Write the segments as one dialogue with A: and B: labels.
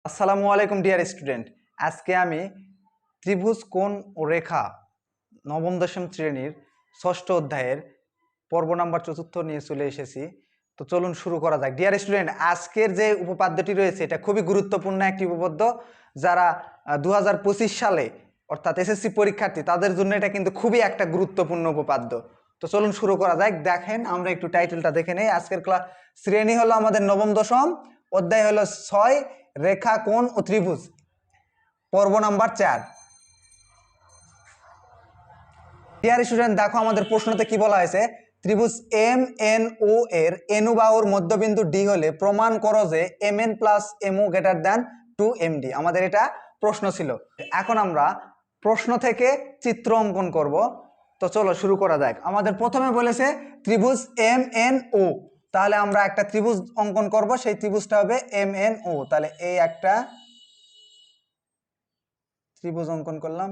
A: আসসালামু আলাইকুম dear student. আজকে আমি ত্রিভুজ কোণ ও রেখা নবম দশম শ্রেণীর ষষ্ঠ অধ্যায়ের পর্ব নাম্বার ৪ নিয়ে চলে এসেছি। তো চলুন শুরু করা যাক। ডিয়ার স্টুডেন্ট, আজকের যে উপপাদ্যটি রয়েছে এটা খুবই গুরুত্বপূর্ণ একটি উপপাদ্য। যারা 2025 সালে অর্থাৎ এসএসসি পরীক্ষার্থী তাদের জন্য এটা কিন্তু খুবই একটা গুরুত্বপূর্ণ উপপাদ্য। তো চলুন শুরু করা যাক। দেখেন, আমরা একটু টাইটেলটা দেখে নেই। আজকের শ্রেণী হলো আমাদের নবম দশম, অধ্যায় হলো 6, রেখা কোণ ও ত্রিভুজ, পর্ব নাম্বার 4। ডিয়ার স্টুডেন্ট, দেখো আমাদের প্রশ্নতে কি বলা হয়েছে। ত্রিভুজ এম এন ও এর এনু বাহুর মধ্যবিন্দু ডি হলে প্রমাণ করো যে এম এন প্লাস এমও গ্রেটার দ্যান 2md। আমাদের এটা প্রশ্ন ছিল। এখন আমরা প্রশ্ন থেকে চিত্র অঙ্কন করব। তো চলো শুরু করা যাক। আমাদের প্রথমে বলেছে ত্রিভুজ এম এন ও, তাহলে আমরা একটা ত্রিভুজ অঙ্কন করব। সেই ত্রিভুজটা হবে এম এন ও। তাহলে এই একটা ত্রিভুজ অঙ্কন করলাম,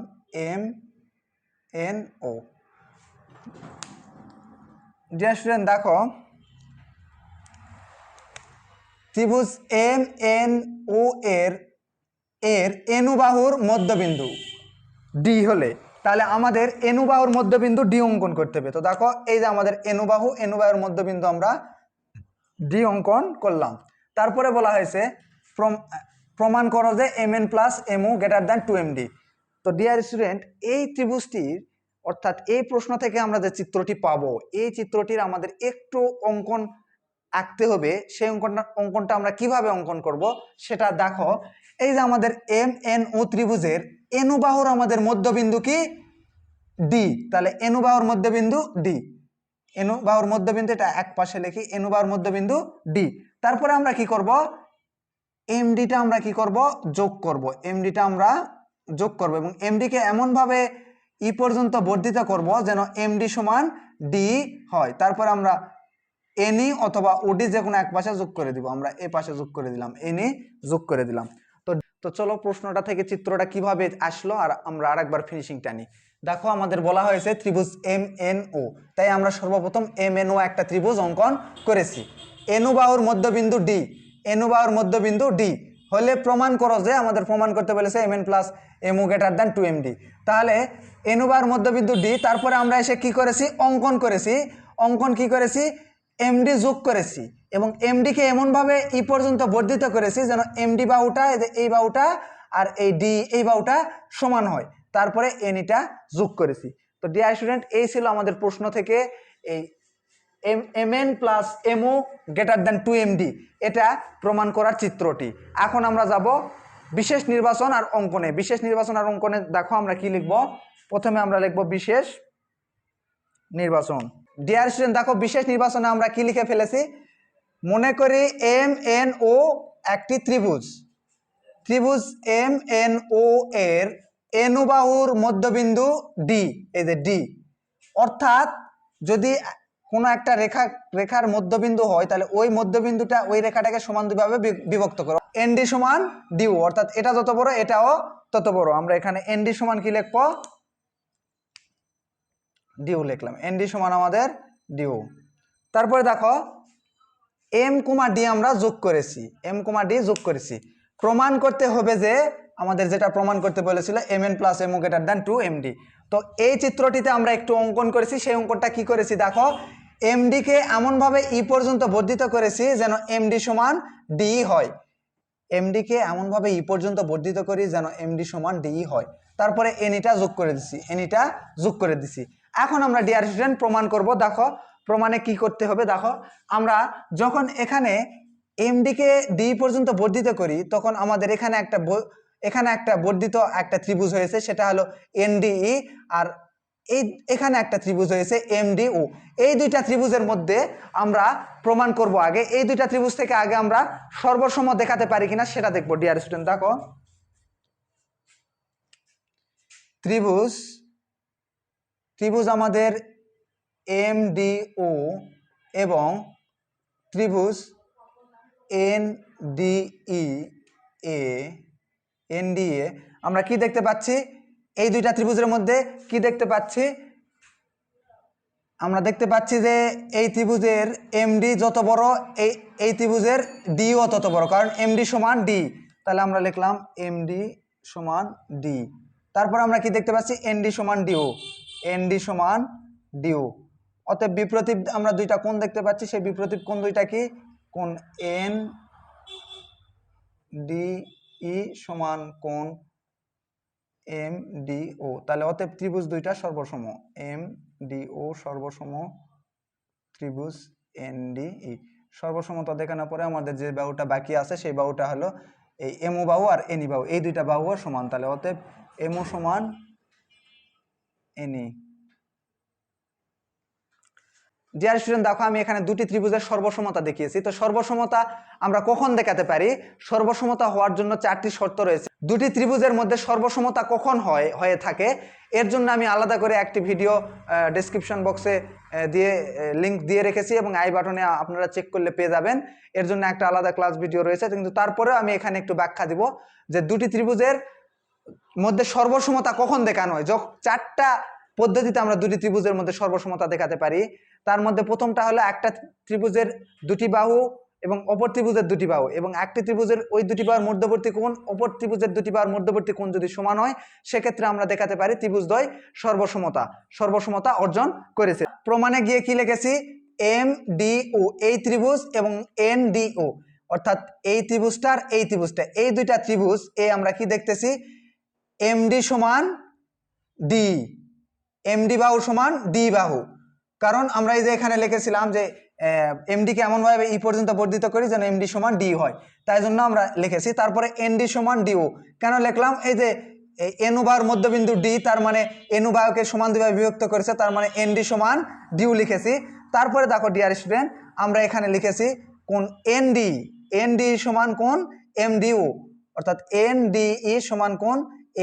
A: M N O. Dear student, দেখো ত্রিভুজ এম এন ও এর এনুবাহুর মধ্যবিন্দু ডি হলে তাহলে আমাদের এনুবাহুর মধ্যবিন্দু ডি অঙ্কন করতে হবে। তো দেখো এই যে আমাদের এনুবাহুর মধ্যবিন্দু আমরা ডি অঙ্কন করলাম। তারপরে বলা হয়েছে প্রমাণ করো যে এম এন প্লাস এমও গ্রেটার দ্যান 2md। তো ডিয়ার স্টুডেন্ট, এই ত্রিভুজটির অর্থাৎ এই প্রশ্ন থেকে আমরা যে চিত্রটি পাবো, এই চিত্রটির আমাদের একটু অঙ্কন আঁকতে হবে। সেই অঙ্কনটা আমরা কিভাবে অঙ্কন করব সেটা দেখো। এই যে আমাদের এম এন ও ত্রিভুজের এনুবাহুর আমাদের মধ্যবিন্দু কি ডি, তাহলে এনুবাহুর মধ্যবিন্দু ডি। এনুবাহুর মধ্যবিন্দু এটা এক পাশে লিখি, এনুবাহুর মধ্যবিন্দু ডি। তারপরে আমরা কি করব, এমডিটা আমরা কি করব, যোগ করব। এমডিটা আমরা যোগ করব এবং এমডিকে এমনভাবে ই পর্যন্ত বর্ধিত করব যেন এমডি সমান ডি হয়। তারপর আমরা এনই অথবা ওডি যে কোনো এক পাশে যোগ করে দিব। আমরা এ পাশে যোগ করে দিলাম, এনই যোগ করে দিলাম। তো চলো প্রশ্নটা থেকে চিত্রটা কিভাবে আসলো আর আমরা আরেকবার ফিনিশিংটা নিই। দেখো আমাদের বলা হয়েছে ত্রিভুজ এম এন ও, তাই আমরা সর্বপ্রথম এম এন ও একটা ত্রিভুজ অঙ্কন করেছি। এনুবাহুর মধ্যবিন্দু ডি, এনুবাহুর মধ্যবিন্দু ডি হলে প্রমাণ করো যে, আমাদের প্রমাণ করতে বলেছে এম এন প্লাস এমও গ্রেটার দ্যান 2md। তাহলে এনুবাহুর মধ্যবিন্দু ডি, তারপরে আমরা এসে কি করেছি, অঙ্কন করেছি। অঙ্কন কি করেছি, এমডি যোগ করেছি এবং এমডিকে এমনভাবে ই পর্যন্ত বর্ধিত করেছি যেন এমডি বাহুটা এই বাহুটা আর এই ডি এই বাহুটা সমান হয়। তারপরে এনইটা যোগ করেছি। তো ডিয়ার স্টুডেন্ট, এই ছিল আমাদের প্রশ্ন থেকে এই এম এন প্লাস এমও গ্রেটার দ্যান 2md এটা প্রমাণ করার চিত্রটি। এখন আমরা যাব বিশেষ নির্বাচন আর অঙ্কনে। বিশেষ নির্বাচন আর অঙ্কনে দেখো আমরা কি লিখব। প্রথমে আমরা লিখব বিশেষ নির্বাচন। ডিয়ার স্টুডেন্ট, দেখো বিশেষ নির্বাচনে আমরা কি লিখে ফেলেছি। মনে করি এম এন ও একটি ত্রিভুজ। ত্রিভুজ এম এন ও এর এনুবাহুর মধ্যবিন্দু ডি, এই যে ডি। অর্থাৎ যদি কোনো একটা রেখার মধ্যবিন্দু হয় তাহলে ওই মধ্যবিন্দুটা ওই রেখাটাকে সমান দুইভাবে বিভক্ত করো। এনডি সমান ডিউ, অর্থাৎ এটা যত বড় এটাও তত বড়। আমরা এখানে এনডি সমান কি লিখবো, ডিউ লিখলাম। এনডি সমান আমাদের ডিউ। তারপরে দেখো এম কোমা ডি আমরা যোগ করেছি, এম কোমা ডি যোগ করেছি। প্রমাণ করতে হবে যে, আমাদের যেটা প্রমাণ করতে বলেছিল এম এন প্লাস এমও গ্রেটার দ্যান 2md। তো এই চিত্রটিতে আমরা একটু অঙ্কন করেছি। সেই অঙ্কনটা কি করেছি দেখো, এমডিকে এমনভাবে ই পর্যন্ত বর্ধিত করেছি যেন এমডি সমান ডি হয়। এমডিকে এমনভাবে ই পর্যন্ত বর্ধিত করি যেন এমডি সমান ডি হয়। তারপরে এনিটা যোগ করে দিছি, এনিটা যোগ করে দিছি। এখন আমরা ডিয়ার স্টুডেন্ট প্রমাণ করব। দেখো প্রমাণে কি করতে হবে। দেখো আমরা যখন এখানে এমডিকে ডি পর্যন্ত বর্ধিত করি তখন আমাদের এখানে একটা বর্ধিত একটা ত্রিভুজ হয়েছে, সেটা হলো এনডিই। আর এখানে একটা ত্রিভুজ হয়েছে এমডিও। এই দুইটা ত্রিভুজের মধ্যে আমরা প্রমাণ করব। আগে এই দুইটা ত্রিভুজ থেকে আগে আমরা সর্বসম দেখাতে পারি কিনা সেটা দেখবো। ডিয়ার স্টুডেন্ট, দেখো ত্রিভুজ আমাদের এমডিও এবং ত্রিভুজ এনডিএ আমরা কি দেখতে পাচ্ছি, এই দুইটা ত্রিভুজের মধ্যে কি দেখতে পাচ্ছি, আমরা দেখতে পাচ্ছি যে এই ত্রিভুজের এমডি যত বড় এই ত্রিভুজের ডিও তত বড়, কারণ এমডি সমান ডি। তাহলে আমরা লিখলাম এমডি সমান ডি। তারপর আমরা কি দেখতে পাচ্ছি এনডি সমান ডিও, এনডি সমান ডিও। অতএব বিপ্রতীপ আমরা দুইটা কোণ দেখতে পাচ্ছি, সেই বিপ্রতীপ কোণ দুইটা কি, কোণ এন ডি ই সমান কোণ এম ডি ও। তাহলে অতএব ত্রিভুজ দুইটা সর্বসম, এম ডি ও সর্বসম ত্রিভুজ এন ডি ই। সর্বসমতা দেখানোর পরে আমাদের যে বাহুটা বাকি আছে সেই বাহুটা হলো এই এমও বাহু আর এনি বাহু, এই দুইটা বাহু সমান। তাহলে অতএব এমও সমান এনি। ডিয়ার স্টুডেন্ট দেখো আমি এখানে দুটি ত্রিভুজের সর্বসমতা দেখিয়েছি। তো সর্বসমতা আমরা কখন দেখাতে পারি? সর্বসমতা হওয়ার জন্য চারটি শর্ত রয়েছে। দুটি ত্রিভুজের মধ্যে সর্বসমতা কখন হয়ে থাকে এর জন্য আমি আলাদা করে একটি ভিডিও ডেসক্রিপশন বক্সে দিয়ে লিঙ্ক দিয়ে রেখেছি এবং আই বাটনে আপনারা চেক করলে পেয়ে যাবেন। এর জন্য একটা আলাদা ক্লাস ভিডিও রয়েছে, কিন্তু তারপরেও আমি এখানে একটু ব্যাখ্যা দিব যে দুটি ত্রিভুজের মধ্যে সর্বসমতা কখন দেখানো হয়। চারটা পদ্ধতিতে আমরা দুটি ত্রিভুজের মধ্যে সর্বসমতা দেখাতে পারি। তার মধ্যে প্রথমটা হলো একটা ত্রিভুজের দুটি বাহু এবং অপর ত্রিভুজের দুটি বাহু, এবং একটি ত্রিভুজের ওই দুটি বাহুর মধ্যবর্তী কোণ অপর ত্রিভুজের দুটি বাহুর মধ্যবর্তী কোণ যদি সমান হয় সেক্ষেত্রে আমরা দেখাতে পারি ত্রিভুজদ্বয় সর্বসমতা অর্জন করেছে। প্রমাণে গিয়ে কি লিখেছি, এম ডি ও এই ত্রিভুজ এবং এন ডি ও, অর্থাৎ এই ত্রিভুজটার এই ত্রিভুজটা, এই দুইটা ত্রিভুজ এ আমরা কি দেখতেছি, এমডি সমান ডি, এমডি বাহু সমান ডি বাহু। কারণ আমরা এই যে এখানে লিখেছিলাম যে এমডি কে এমনভাবে ই পর্যন্ত বর্ধিত করি যেন এমডি সমান ডি হয়, তাই জন্য আমরা লিখেছি। তারপরে এনডি সমান ডিও কেন লিখলাম, এই যে এনু বাহুর মধ্যবিন্দু ডি, তার মানে এনু বাহুকে সমান দুইভাবে বিভক্ত করেছে, তার মানে এনডি সমান ডিও লিখেছি। তারপরে দেখো ডিয়ার স্টুডেন্ট আমরা এখানে লিখেছি কোন এনডি, এনডি সমান কোন এমডিও, অর্থাৎ এনডিই সমান কোন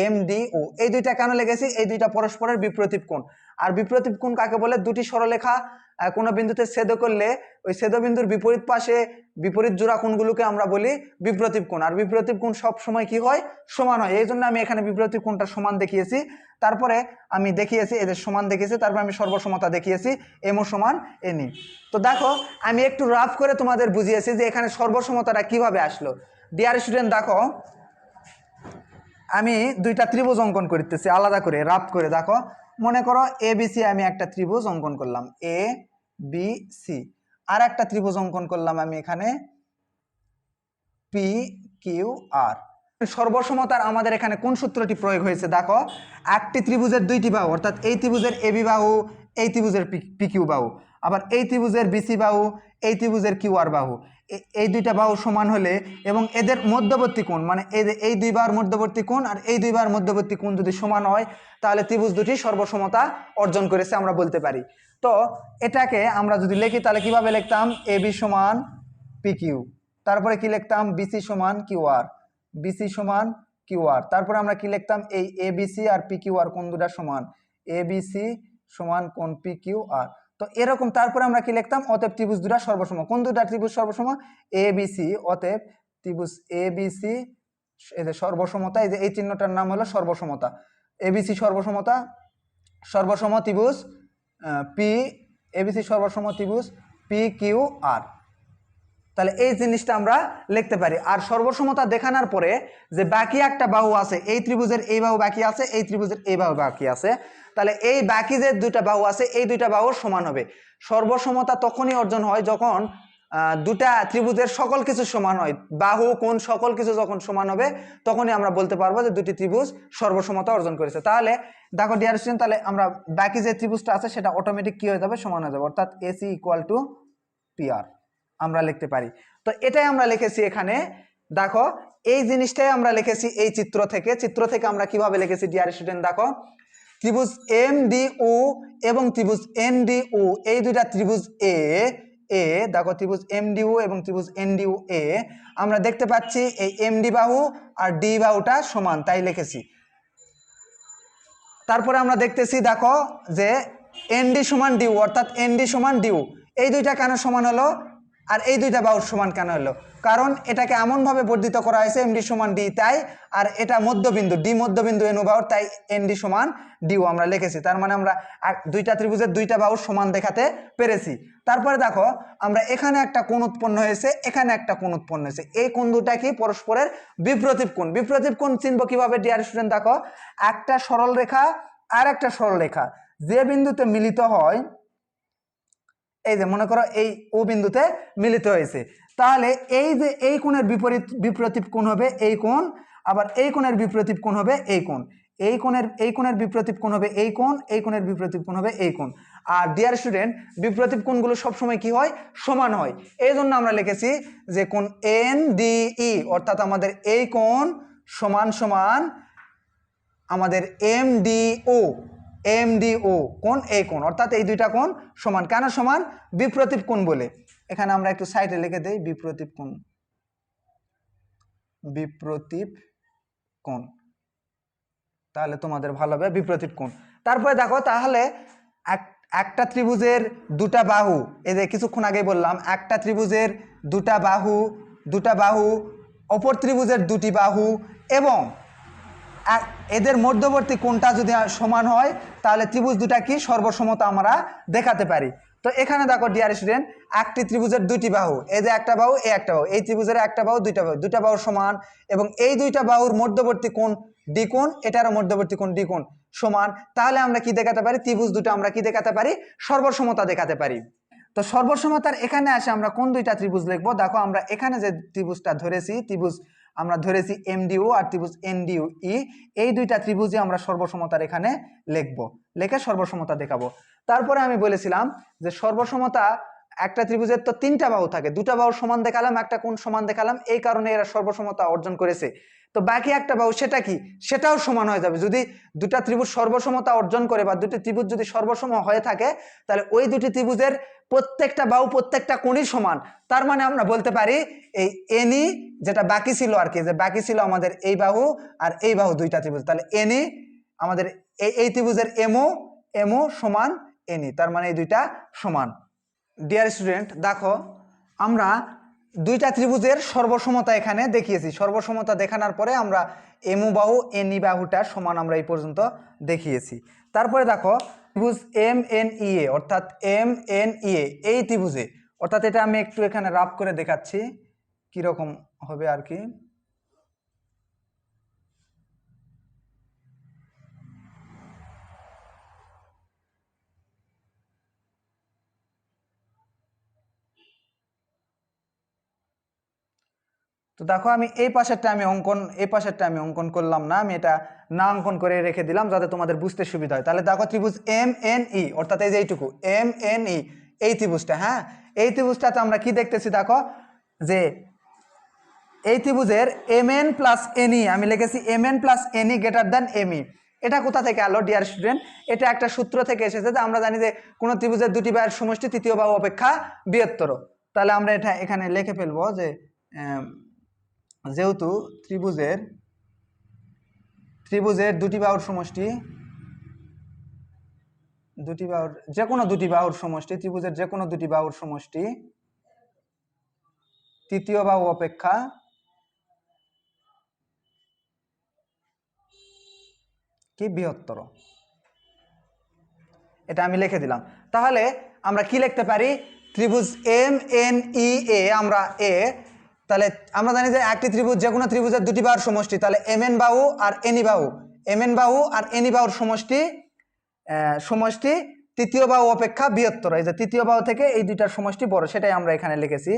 A: এমডিও। এই দুইটা কেন লিখেছি, এই দুইটা পরস্পরের বিপ্রতীপ কোণ। আর বিপ্রতীপ কোণ কাকে বলে, দুটি সরলরেখা কোনো বিন্দুতে ছেদ করলে ওই ছেদবিন্দুর বিপরীত পাশে বিপরীত জোড়া কোণগুলোকে আমরা বলি বিপ্রতীপ কোণ। আর বিপ্রতীপ কোণ সব সময় কি হয়, সমান হয়। এই জন্য আমি এখানে বিপ্রতীপ কোণটা সমান দেখিয়েছি। তারপরে আমি দেখিয়েছি এদের সমান দেখিয়েছি, তারপর আমি সর্বসমতা দেখিয়েছি এমও সমান এনি। তো দেখো আমি একটু রাফ করে তোমাদের বুঝিয়েছি যে এখানে সর্বসমতাটা কিভাবে আসলো। ডিয়ার স্টুডেন্ট দেখো আমি দুইটা ত্রিভুজ অঙ্কন করতেছি আলাদা করে রাফ করে। দেখো মনে করো এ বি সি, আমি একটা ত্রিভুজ অঙ্কন করলাম এ বি সি, আর একটা ত্রিভুজ অঙ্কন করলাম আমি এখানে পি কিউ আর। সর্বসমতার আমাদের এখানে কোন সূত্রটি প্রয়োগ হয়েছে, দেখো একটি ত্রিভুজের দুইটি বাহু, অর্থাৎ এই ত্রিভুজের এ বি বাহু, এই ত্রিভুজের পি কিউ বাহু, আবার এই ত্রিভুজের বিসি বাহু, এই ত্রিভুজের কিউ আর বাহু, এই দুইটা বাহু সমান হলে এবং এদের মধ্যবর্তী কোণ মানে এই দুই বাহুর মধ্যবর্তী কোণ আর এই দুই বাহুর মধ্যবর্তী কোণ যদি সমান হয় তাহলে ত্রিভুজ দুটি সর্বসমতা অর্জন করেছে আমরা বলতে পারি। তো এটাকে আমরা যদি লিখি তাহলে কিভাবে লিখতাম, এ বি সমান পি কিউ, তারপরে কি লিখতাম বিসি সমান কিউ আর, বিসি সমান কিউ আর, তারপরে আমরা কি লিখতাম এই এ বিসি আর পি কিউ আর কোণ দুটা সমান, এ বিসি সমান কোণ পি কিউ আর। তো এরকম তারপরে আমরা কি লিখতাম, অতএব ত্রিভুজ দুটা সর্বসম। কোন দুটা ত্রিভুজ সর্বসম, এ বি সি, অতএব ত্রিভুজ এ বি সি এই যে সর্বসমতা, এই যে এই চিহ্নটার নাম হলো সর্বসমতা, এ বি সি সর্বসমতা, সর্বসম ত্রিভুজ পি, এ বি সি সর্বসম ত্রিভুজ পি কিউ আর। তাহলে এই জিনিসটা আমরা লিখতে পারি। আর সর্বসমতা দেখানোর পরে যে বাকি একটা বাহু আছে, এই ত্রিভুজের এই বাহু বাকি আছে, এই ত্রিভুজের এই বাহু বাকি আছে, তাহলে এই বাকি যে দুইটা বাহু আছে এই দুইটা বাহু সমান হবে। সর্বসমতা তখনই অর্জন হয় যখন দুটা ত্রিভুজের সকল কিছু সমান হয়, বাহু কোণ সকল কিছু যখন সমান হবে তখনই আমরা বলতে পারবো যে দুটি ত্রিভুজ সর্বসমতা অর্জন করেছে। তাহলে দেখো ডিয়ার স্টুডেন্ট, তাহলে আমরা বাকি যে ত্রিভুজটা আছে সেটা অটোমেটিক কি হয়ে যাবে, সমান হয়ে যাবে, অর্থাৎ AC equal to P R আমরা লিখতে পারি। তো এটাই আমরা লিখেছি এখানে। দেখো এই জিনিসটাই আমরা লিখেছি এই চিত্র থেকে আমরা কিভাবে লিখেছি ডিয়ার স্টুডেন্ট, দেখো ত্রিভুজ এম ডি ও এবং ত্রিভুজ এন ডি ও, এই দুইটা ত্রিভুজ এ দেখো ত্রিভুজ এম ডি ও এবং ত্রিভুজ এন ডি ও এ, আমরা দেখতে পাচ্ছি এই এম ডি বাহু আর ডি বাহুটা সমান, তাই লিখেছি। তারপরে আমরা দেখতেছি দেখো যে এন ডি সমান ডিউ, অর্থাৎ এন ডি সমান ডিউ, এই দুইটা কেন সমান হলো, আর এই দুইটা বাহুর সমান কেন হলো? কারণ এটাকে এমনভাবে বর্ধিত করা হয়েছে এমডি সমান ডি তাই, আর এটা মধ্যবিন্দু ডি মধ্যবিন্দু এনু বাহুর তাই এনডি সমান ডিও আমরা লিখেছি। তার মানে আমরা দুইটা ত্রিভুজের দুইটা বাহুর সমান দেখাতে পেরেছি। তারপরে দেখো আমরা এখানে একটা কোণ উৎপন্ন হয়েছে, এখানে একটা কোণ উৎপন্ন হয়েছে, এই কোণ দুটা কি পরস্পরের বিপ্রতীপ কোণ। বিপ্রতীপ কোণ চিনবো কিভাবে ডিয়ার স্টুডেন্ট? দেখো একটা সরল রেখা আর একটা সরল রেখা যে বিন্দুতে মিলিত হয়, এই যে মনে করো এই ও বিন্দুতে মিলিত হয়েছে, তাহলে এই যে এই কোণের বিপ্রতীপ কোণ হবে এই কোণ, আবার এই কোণের বিপ্রতীপ কোণ হবে এই কোণ, এই কোণের বিপ্রতীপ কোণ হবে এই কোণ, এই কোণের বিপ্রতীপ কোণ হবে এই কোণ। আর ডিয়ার স্টুডেন্ট বিপ্রতীপ কোণগুলো সবসময় কি হয়? সমান হয়। এই জন্য আমরা লিখেছি যে কোণ এনডিই অর্থাৎ আমাদের এই কোণ সমান সমান আমাদের এমডিও কোণ এই কোণ, অর্থাৎ এই দুইটা কোণ সমান। কেন সমান? বিপ্রতীপ কোণ বলে। এখানে আমরা একটু সাইডে লিখে দেই বিপ্রতীপ কোণ, বিপ্রতীপ কোণ, তাহলে তোমাদের ভালো হবে বিপ্রতীপ কোণ। তারপরে দেখো তাহলে একটা ত্রিভুজের দুটা বাহু, এই যে কিছুক্ষণ আগে বললাম একটা ত্রিভুজের দুটা বাহু অপর ত্রিভুজের দুটি বাহু এবং এদের মধ্যবর্তী কোণটা যদি সমান হয় তাহলে ত্রিভুজ দুটা কি সর্বসমতা আমরা দেখাতে পারি। তো এখানে দেখো ডিয়ার স্টুডেন্ট একটি ত্রিভুজের দুটি বাহু, এই যে একটা বাহু এই একটা বাহু, এই ত্রিভুজের একটা বাহু দুইটা বাহু সমান এবং এই দুইটা বাহুর মধ্যবর্তী কোণ ডি কোণ, এটারও মধ্যবর্তী কোণ ডি কোণ সমান, তাহলে আমরা কি দেখাতে পারি? ত্রিভুজ দুটো আমরা কি দেখাতে পারি? সর্বসমতা দেখাতে পারি। তো সর্বসমতার এখানে আসে আমরা কোন দুইটা ত্রিভুজ লিখবো? দেখো আমরা এখানে যে ত্রিভুজটা ধরেছি, ত্রিভুজ আমরা ধরেছি এমডিও আর ত্রিভুজ এনডিও ই, এই দুইটা ত্রিভুজে আমরা সর্বসমতার এখানে লিখবো, লিখে সর্বসমতা দেখাবো। তারপরে আমি বলেছিলাম যে সর্বসমতা একটা ত্রিভুজের তো তিনটা বাহু থাকে, দুটা বাহু সমান দেখালাম, একটা কোণ সমান দেখালাম, এই কারণে এরা সর্বসমতা অর্জন করেছে। তো বাকি একটা বাহু সেটা কি? সেটাও সমান হয়ে যাবে। যদি দুটা ত্রিভুজ সর্বসমতা অর্জন করে বা দুটি ত্রিভুজ যদি সর্বসম হয়ে থাকে তাহলে ওই দুটি ত্রিভুজের প্রত্যেকটা বাহু প্রত্যেকটা কোণই সমান। তার মানে আমরা বলতে পারি এই এনই যেটা বাকি ছিল আর কি, যে বাকি ছিল আমাদের এই বাহু আর এই বাহু দুইটা ত্রিভুজ, তাহলে এনই আমাদের এই ত্রিভুজের এমও সমান এনই, তার মানে এই দুইটা সমান। ডিয়ার স্টুডেন্ট দেখো আমরা দুইটা ত্রিভুজের সর্বসমতা এখানে দেখিয়েছি। সর্বসমতা দেখানোর পরে আমরা এমও বাহু এনই বাহুটা সমান আমরা এই পর্যন্ত দেখিয়েছি। তারপরে দেখো ত্রিভুজ এম এন ই এ অর্থাৎ এম এন ই এ এই ত্রিভুজে, অর্থাৎ এটা আমি একটু এখানে রাফ করে দেখাচ্ছি কিরকম হবে আর কি। তো দেখো আমি এই পাশেরটা আমি অঙ্কন করলাম না, আমি এটা না অঙ্কন করে রেখে দিলাম যাতে তোমাদের বুঝতে সুবিধা হয়। তাহলে দেখো ত্রিভুজ এম এন ই অর্থাৎ এই যে এইটুকু এম এন ই এই ত্রিভুজটা, হ্যাঁ এই ত্রিভুজটাতে আমরা কি দেখতেছি? দেখো যে এই ত্রিভুজের M N plus N E, আমি লিখেছি M N plus N E greater than M E. এটা কোথা থেকে আলো ডিয়ার স্টুডেন্ট? এটা একটা সূত্র থেকে এসেছে যে আমরা জানি যে কোনো ত্রিভুজের দুটি বাহুর সমষ্টি তৃতীয় বাহু অপেক্ষা বৃহত্তর। তাহলে আমরা এটা এখানে লিখে ফেলবো যে যেহেতু ত্রিভুজের দুটি বাহুর সমষ্টি, যে কোনো দুটি বাহুর সমষ্টি, ত্রিভুজের যে কোনো দুটি বাহুর সমষ্টি তৃতীয় বাহু অপেক্ষা কি বৃহত্তর, এটা আমি লিখে দিলাম। তাহলে আমরা কি লিখতে পারি? ত্রিভুজ এম এন ই এ আমরা এ, তাহলে আমরা জানি যে একটি ত্রিভুজ যে কোনো ত্রিভুজের দুটি বাহুর সমষ্টি, তাহলে এম এন বাহু আর এনি বাহু, এম এন বাহু আর এনি বাহুর সমষ্টি তৃতীয় বাহু অপেক্ষা বৃহত্তর। এই যে তৃতীয় বাহু থেকে এই দুইটার সমষ্টি বড়, সেটাই আমরা এখানে লিখেছি।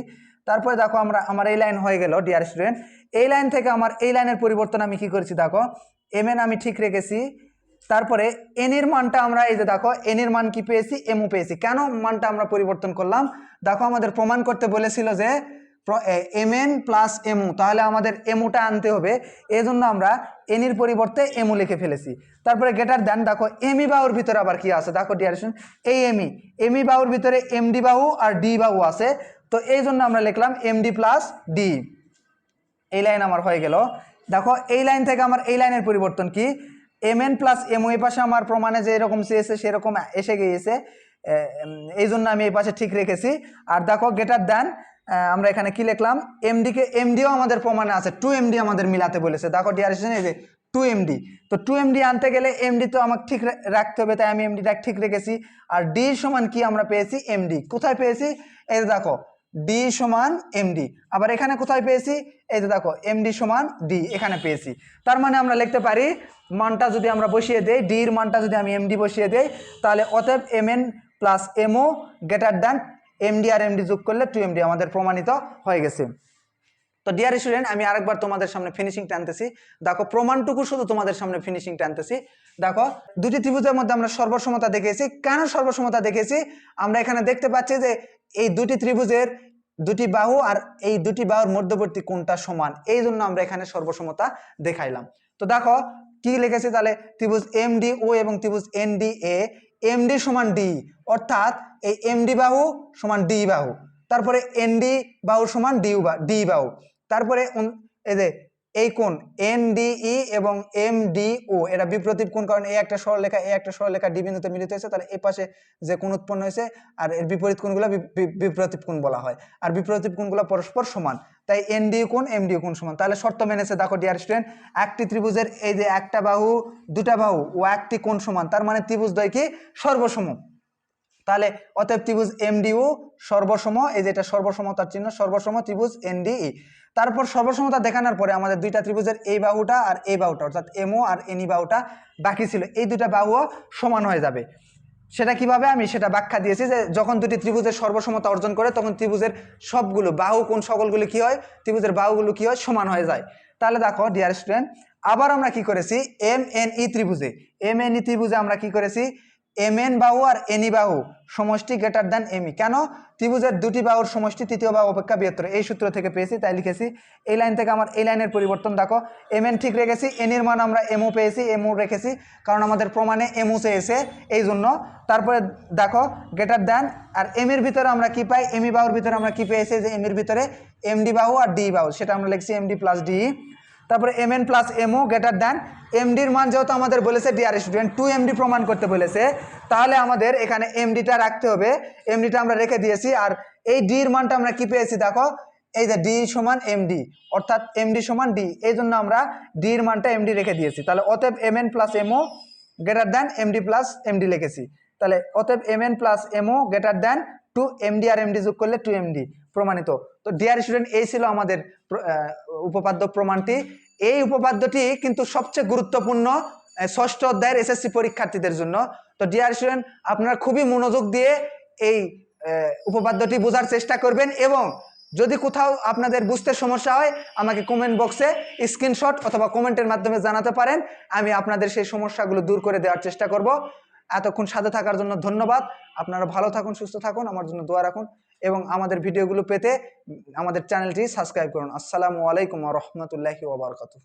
A: তারপরে দেখো আমার এই লাইন হয়ে গেল ডিয়ার স্টুডেন্ট। এই লাইন থেকে আমার এই লাইনের পরিবর্তন আমি কি করেছি? দেখো এম এন আমি ঠিক রেখেছি, তারপরে এন এর মানটা আমরা এই যে দেখো এন এর মান কি পেয়েছি? এমও পেয়েছি। কেন মানটা আমরা পরিবর্তন করলাম? দেখো আমাদের প্রমাণ করতে বলেছিল যে এম এন প্লাস এমও, তাহলে আমাদের এমওটা আনতে হবে, এই জন্য আমরা এন এর পরিবর্তে এমও লিখে ফেলেছি। তারপরে গ্রেটার দেন, দেখো এমই বাহুর ভিতরে আবার কি আছে? দেখো ডিয়ার স্টুডেন্ট এই এমই বাহুর ভিতরে এমডি বাহু আর ডি বাহু আছে, তো এই জন্য আমরা লিখলাম এমডি প্লাস ডি। এই লাইন আমার হয়ে গেল। দেখো এই লাইন থেকে আমার এই লাইনের পরিবর্তন কি? এম এন প্লাস এমও, এই পাশে আমার প্রমাণে যে এরকম চেয়েছে সেরকম এসে গিয়েছে, এই জন্য আমি এই পাশে ঠিক রেখেছি। আর দেখো গ্রেটার দেন আমরা এখানে কি লিখলাম, এমডিও আমাদের প্রমাণে আছে, 2md আমাদের মিলাতে বলেছে। দেখো ডিয়ার স্টুডেন্ট, এই যে 2md, তো 2md আনতে গেলে এমডি তো আমাকে ঠিক রাখতে হবে, তাই আমি এমডিটা ঠিক রেখেছি। আর ডি সমান কি আমরা পেয়েছি, এমডি। কোথায় পেয়েছি, এই যে দেখো ডি সমান এমডি। আবার এখানে কোথায় পেয়েছি, এই যে দেখো এমডি সমান ডি, এখানে পেয়েছি। তার মানে আমরা লিখতে পারি, মানটা যদি আমরা বসিয়ে দেই, ডির মানটা যদি আমি এমডি বসিয়ে দেই, তাহলে অতএব mn প্লাস mও গ্রেটার দ্যান এমডি আর এমডি যোগ করলে 2md আমাদের প্রমাণিত হয়ে গেছে। তো ডিয়ার স্টুডেন্ট, আমি আরেকবার তোমাদের সামনে ফিনিশিং টানতেছি। দেখো প্রমাণটুকু শুধু তোমাদের সামনে ফিনিশিং টানতেছি। দেখো দুটি ত্রিভুজের মধ্যে আমরা সর্বসমতা দেখেছি। কেন সর্বসমতা দেখেছি, আমরা এখানে দেখতে পাচ্ছি যে এই দুটি ত্রিভুজের দুটি বাহু আর এই দুটি বাহুর মধ্যবর্তী কোণটা সমান, এই জন্য আমরা এখানে সর্বসমতা দেখাইলাম। তো দেখো কি লিখেছি, তাহলে ত্রিভুজ এমডিও এবং ত্রিভুজ এনডিএ, এমডি সমান ডি, অর্থাৎ এই এমডি বাহু সমান ডি বাহু, তারপরে এনডি বাহু সমান ডি বাহু, তারপরে এই যে এই কোণ এনডিই এবং এমডিও এরা বিপ্রতীপ কোণ, কারণ এই একটা সরলরেখা ডি বিন্দুতে মিলিত হয়েছে, তাহলে এই পাশে যে কোণ উৎপন্ন হয়েছে আর এর বিপরীত কোণগুলো বিপ্রতীপ কোণ বলা হয়, আর বিপ্রতীপ কোণগুলো পরস্পর সমান, তাই এনডিও কোণ এমডিও কোণ সমান। তাহলে শর্ত মেনেছে। দেখো ডিয়ার স্টুডেন্ট, একটি ত্রিভুজের এই যে একটা বাহু দুটা বাহু ও একটি কোণ সমান, তার মানে ত্রিভুজদ্বয় কি সর্বসম। তাহলে অতএব ত্রিভুজ এমডিও সর্বসম, এই যে এটা সর্বসমতার চিহ্ন, সর্বসম ত্রিভুজ এনডিই। তারপর সর্বসমতা দেখানোর পরে আমাদের দুইটা ত্রিভুজের এই বাহুটা আর এই বাহুটা, অর্থাৎ এমও আর এনই বাহুটা বাকি ছিল, এই দুটা বাহুও সমান হয়ে যাবে। সেটা কিভাবে, আমি সেটা ব্যাখ্যা দিয়েছি যে যখন দুটি ত্রিভুজের সর্বসমতা অর্জন করে তখন ত্রিভুজের সবগুলো বাহু কোণ সকলগুলো কি হয়, ত্রিভুজের বাহুগুলো কি হয়, সমান হয়ে যায়। তাহলে দেখো ডিয়ার স্টুডেন্ট, আবার আমরা কি করেছি, এমএনই ত্রিভুজে আমরা কি করেছি, mn বাহু আর nই বাহু সমষ্টি গ্রেটার দ্যান mi। কেন, ত্রিভুজের দুটি বাহুর সমষ্টি তৃতীয় বাহু অপেক্ষা বৃহত্তর, এই সূত্র থেকে পেয়েছি, তাই লিখেছি। এই লাইন থেকে আমার এই লাইনের পরিবর্তন, দেখো mn ঠিক রেখেছি, n এর মান আমরা mo পেয়েছি, mo রেখেছি, কারণ আমাদের প্রমাণে mo চেয়েছে এই জন্য। তারপরে দেখো গ্রেটার দ্যান, আর m এর ভিতরে আমরা কি পাই, mi বাহুর ভিতরে আমরা কি পেয়েছি, যে m এর ভিতরে md বাহু আর d বাহু, সেটা আমরা লিখছি md প্লাস d। তারপরে mn প্লাস mo গ্রেটার দ্যান এমডির মান যেহেতু আমাদের বলেছে ডিয়ার স্টুডেন্ট 2md প্রমাণ করতে বলেছে, তাহলে আমাদের এখানে এমডিটা রাখতে হবে, এমডিটা আমরা রেখে দিয়েছি। আর এই ডির মানটা আমরা কি পেয়েছি, দেখো এই যে ডি সমান এমডি, অর্থাৎ এমডি সমান ডি, এই জন্য আমরা ডির মানটা এমডি রেখে দিয়েছি। তাহলে অতএব mn প্লাস mo greater than MD plus MD লিখেছি। তাহলে অতএব mn প্লাস mo গ্রেটার দ্যান 2md আর এমডি যোগ করলে 2md প্রমাণিত। তো ডিয়ার স্টুডেন্ট, এই ছিল আমাদের উপপাদ্য প্রমাণটি। এই উপপাদ্যটি কিন্তু সবচেয়ে গুরুত্বপূর্ণ ষষ্ঠ অধ্যায়ের এসএসসি পরীক্ষার্থীদের জন্য। তো ডিয়ার স্টুডেন্ট, আপনারা খুবই মনোযোগ দিয়ে এই উপপাদ্যটি বোঝার চেষ্টা করবেন, এবং যদি কোথাও আপনাদের বুঝতে সমস্যা হয় আমাকে কমেন্ট বক্সে স্ক্রিনশট অথবা কমেন্টের মাধ্যমে জানাতে পারেন, আমি আপনাদের সেই সমস্যাগুলো দূর করে দেওয়ার চেষ্টা করব। এতক্ষণ সাথে থাকার জন্য ধন্যবাদ। আপনারা ভালো থাকুন, সুস্থ থাকুন, আমার জন্য দোয়া রাখুন, এবং আমাদের ভিডিওগুলো পেতে আমাদের চ্যানেলটি সাবস্ক্রাইব করুন। আসসালামু আলাইকুম ওয়া রাহমাতুল্লাহি ওয়া বারাকাতুহু।